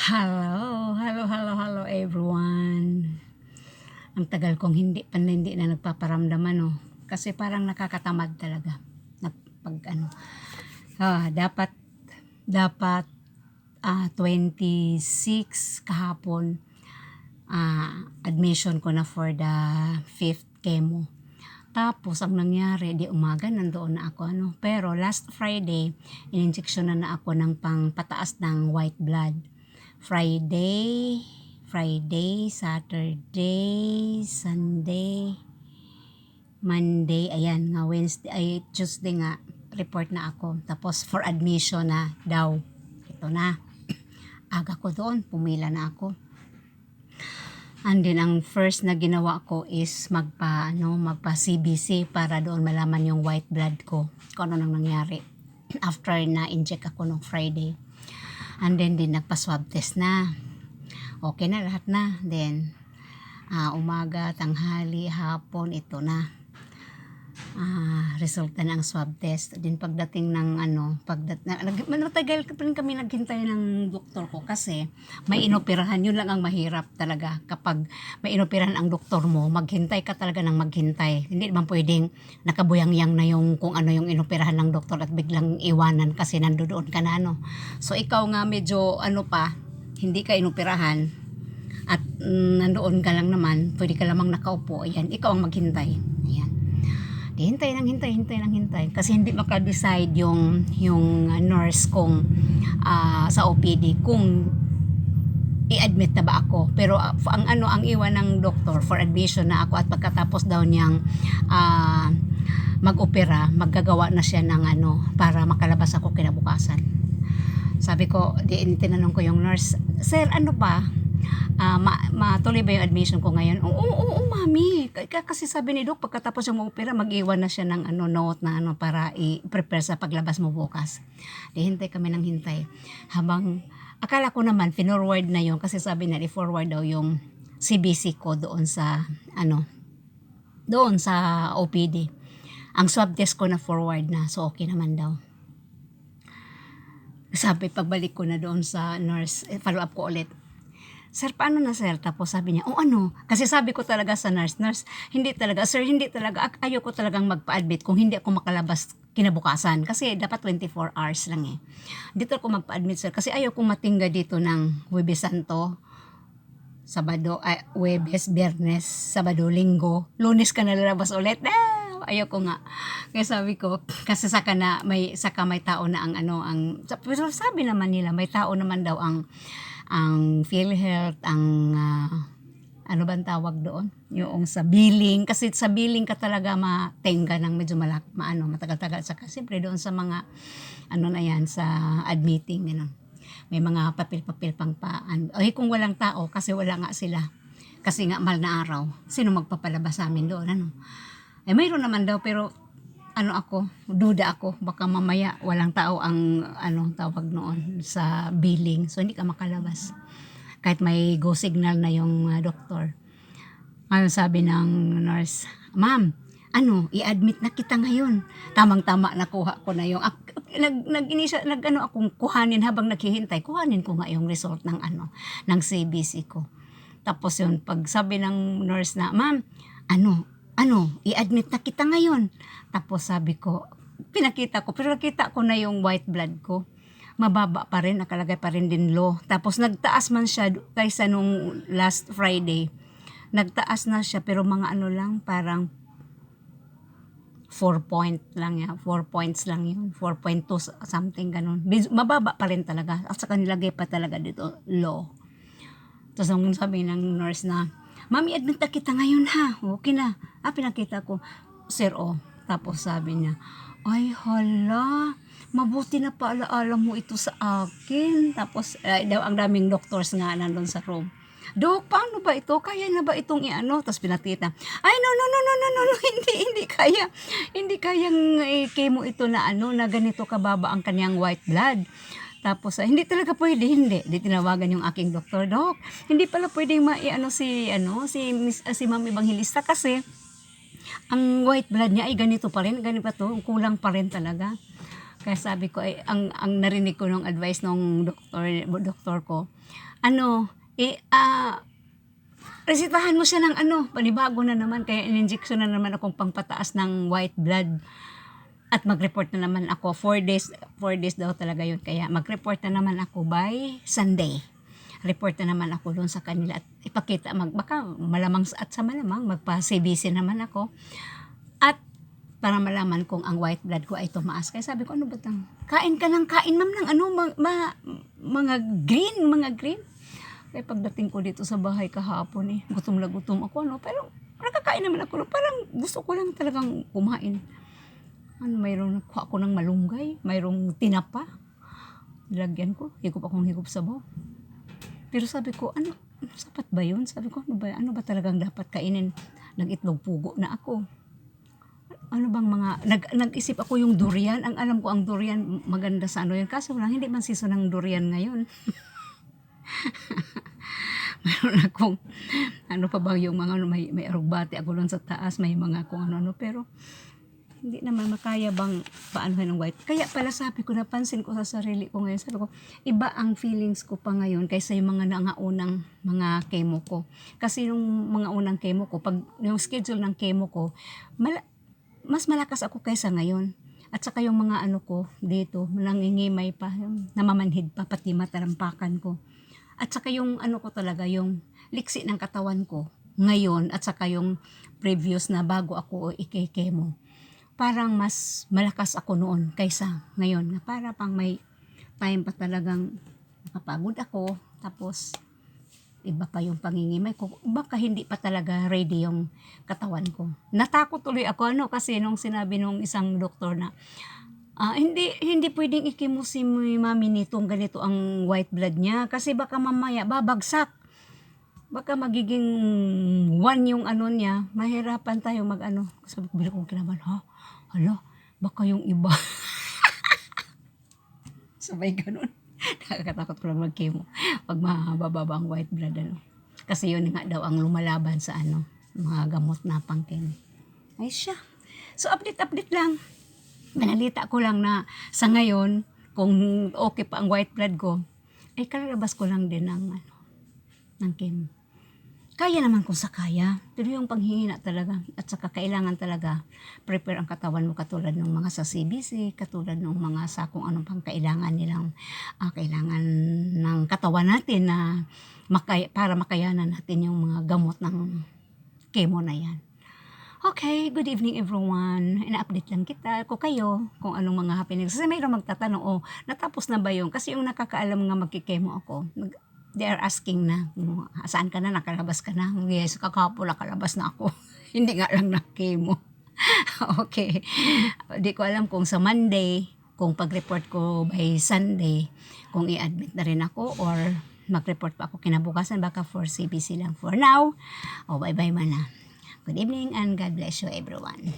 Hello everyone. Ang tagal kong hindi na nagpaparamdaman, no. Kasi parang nakakatamad talaga. Pag ano, dapat dapat 26 kahapon, admission ko na for the 5th chemo. Tapos ang nangyari, di umaga nandoon na ako Pero last Friday, in-injection na ako ng pangpataas ng white blood. Friday, Saturday, Sunday, Monday, ayan nga Wednesday, Tuesday nga report na ako. Tapos for admission na daw. Ito na. Aga ko doon, pumila na ako. And then ang first na ginawa ko is magpa CBC para doon malaman yung white blood ko. Kung ano nang nangyari after na inject ako nung Friday. And then nagpa-swab test na. Okay na lahat na. Then umaga, tanghali, hapon, ito na. Resulta ng swab test. Din pagdating ng matagal rin kami naghintay ng doktor ko kasi may inoperahan. Yun lang ang mahirap talaga. Kapag may inoperahan ang doktor mo, maghintay ka talaga ng maghintay. Hindi naman pwedeng nakabuyang-yang na yung kung ano yung inoperahan ng doktor at biglang iwanan kasi nandoon ka na So ikaw nga medyo hindi ka inoperahan at nandoon ka lang naman, pwede ka lamang nakaupo. Ayan, ikaw ang maghintay. Ayan. Hintay kasi hindi maka-decide yung nurse kung sa OPD kung i-admit na ba ako. Pero ang iwan ng doktor for admission na ako at pagkatapos daw niyang mag-opera, maggagawa na siya ng para makalabas ako kinabukasan. Sabi ko, tinanong ko yung nurse, "Sir, matuloy ba yung admission ko ngayon?" Oo, mami. Kasi sabi ni Doc, pagkatapos yung mag-opera, mag-iwan na siya ng note na para i-prepare sa paglabas mo bukas. Hintay kami ng hintay. Habang, akala ko naman, finorward na yun kasi sabi na, i-forward daw yung CBC ko doon sa, doon sa OPD. Ang swab test ko na forward na, so okay naman daw. Sabi, pagbalik ko na doon sa nurse, follow up ko ulit. "Sir, paano na sir?" Tapos sabi niya, kasi sabi ko talaga sa nurse, hindi talaga, ayoko talagang magpa-admit kung hindi ako makalabas kinabukasan. Kasi dapat 24 hours lang eh. Dito ako magpa-admit sir, kasi ayoko matingga dito ng Huwebes Santo, Huwebes, Biyernes, Sabado, Linggo, Lunes ka nalalabas ulit. Ayoko nga. Kaya sabi ko, kasi saka may tao na pero sabi naman nila, may tao naman daw ang PhilHealth, ang bang tawag doon? Yung sa billing, kasi sa billing ka talaga matenga ng medyo matagal-tagal. Saka siyempre doon sa mga sa admitting, may mga papel-papel pang kung walang tao, kasi wala nga sila. Kasi nga mahal na araw, sino magpapalabas sa amin doon? Mayroon naman daw, pero duda ako, baka mamaya walang tao ang tawag noon sa billing, so hindi ka makalabas kahit may go signal na yung doktor. Ngayon sabi ng nurse, "Ma'am, i-admit na kita ngayon." Tamang-tama nakuha ko na yung akong kuhanin habang naghihintay. Kuhanin ko nga yung result ng CBC ko. Tapos yun, pag sabi ng nurse na, "Ma'am, i-admit na kita ngayon." Tapos sabi ko, pinakita ko, pero nakita ko na yung white blood ko. Mababa pa rin, nakalagay pa rin din low. Tapos nagtaas man siya kaysa nung last Friday. Nagtaas na siya, pero mga lang, parang 4 points lang yun. 4.2 something ganun. Mababa pa rin talaga. At saka nilagay pa talaga dito, low. Tapos ang sabi ng nurse na, "Mami, admit na kita ngayon ha. Okay na." Pinakita ko, "Sir, Tapos sabi niya, "Ay, hala, mabuti na paalaala mo ito sa akin." Tapos, ang daming doctors nga nandun sa room. "Dok, paano ba ito? Kaya na ba itong Tapos pinakita, "Ay, no, hindi kaya. Hindi kayang chemo ito na na ganito kababa ang kanyang white blood." Tapos, hindi talaga pwede, hindi. Di tinawagan yung aking doktor, "Dok, hindi pala pwedeng si Ma'am Evangelista kasi ang white blood niya ay ganito pa rin, kulang pa rin talaga." Kaya sabi ko, ang narinig ko nung advice nung doktor ko, resitahan mo siya ng panibago na naman, kaya in-injection na naman akong pangpataas ng white blood. At mag-report na naman ako, 4 days daw talaga yun, kaya mag-report na naman ako by Sunday. Report na naman ako doon sa kanila at ipakita, baka malamang at sa malamang, magpa-CBC naman ako. At para malaman kung ang white blood ko ay tumaas. Kaya sabi ko, ano ba tang? Kain ka ng kain, ma'am, ng mga green. Kaya pagdating ko dito sa bahay kahapon, gutom na gutom ako, pero nakakain naman ako, parang gusto ko lang talagang kumain. Mayroong nakuha ko ng malunggay, mayroong tinapa, nilagyan ko, higop sa baw. Pero sabi ko, sapat ba yun? Sabi ko, ano ba talagang dapat kainin? Nag-itlog pugo na ako. Ano bang nag-isip ako yung durian. Ang alam ko ang durian maganda sa yan. Kaso lang, hindi man season ng durian ngayon. Meron akong, pa ba yung mga, may arugbate ako doon sa taas, may mga kung pero hindi naman makaya bang paanohan ng white. Kaya pala sabi ko, napansin ko sa sarili ko ngayon, sabi ko, iba ang feelings ko pa ngayon kaysa yung mga nangaunang mga chemo ko. Kasi yung mga unang chemo ko, pag yung schedule ng chemo ko, mas malakas ako kaysa ngayon. At saka yung mga ko dito, nangingimay pa, namamanhid pa, pati matarampakan ko. At saka yung ko talaga, yung liksi ng katawan ko ngayon, at saka yung previous na bago ako ikikemo. Parang mas malakas ako noon kaysa ngayon. Na para pang may time pa talagang nakapagod ako. Tapos, iba pa yung pangingimay ko. Baka hindi pa talaga ready yung katawan ko. Natakot tuloy ako kasi nung sinabi nung isang doktor na hindi pwedeng ikimo si mami nitong ganito ang white blood niya kasi baka mamaya babagsak. Baka magiging 1 yung niya. Mahirapan tayo Sabi ko, bila kong kinaman, hala, baka yung iba. Sabay ganun. Nakakatakot ko lang mag-chemo pag mababa ang white blood. Kasi yun nga daw ang lumalaban sa mga gamot na pang-chemo. Ay siya. So update lang. Nanalita ko lang na sa ngayon, kung okay pa ang white blood ko, ay karabas ko lang din ng chemo. Kaya naman kung sa kaya, pero yung panghihina talaga, at saka kailangan talaga prepare ang katawan mo katulad ng mga sa CBC, katulad ng mga sa kung anong pang kailangan nilang, kailangan ng katawan natin na para makayanan natin yung mga gamot ng chemo na yan. Okay, good evening everyone. Ina-update lang kita ko kayo kung anong mga happenings. Kasi mayroong magtatanong, natapos na ba yun? Kasi yung nakakaalam nga magkikemo ako, they are asking na, saan ka na, nakalabas ka na? Yes, kakapula, kalabas na ako. Hindi nga lang na chemo. Okay. Di ko alam kung sa Monday, kung pag-report ko by Sunday, kung i-admit na rin ako or mag-report pa ako kinabukasan, baka for CBC lang for now. Bye-bye man na. Good evening and God bless you everyone.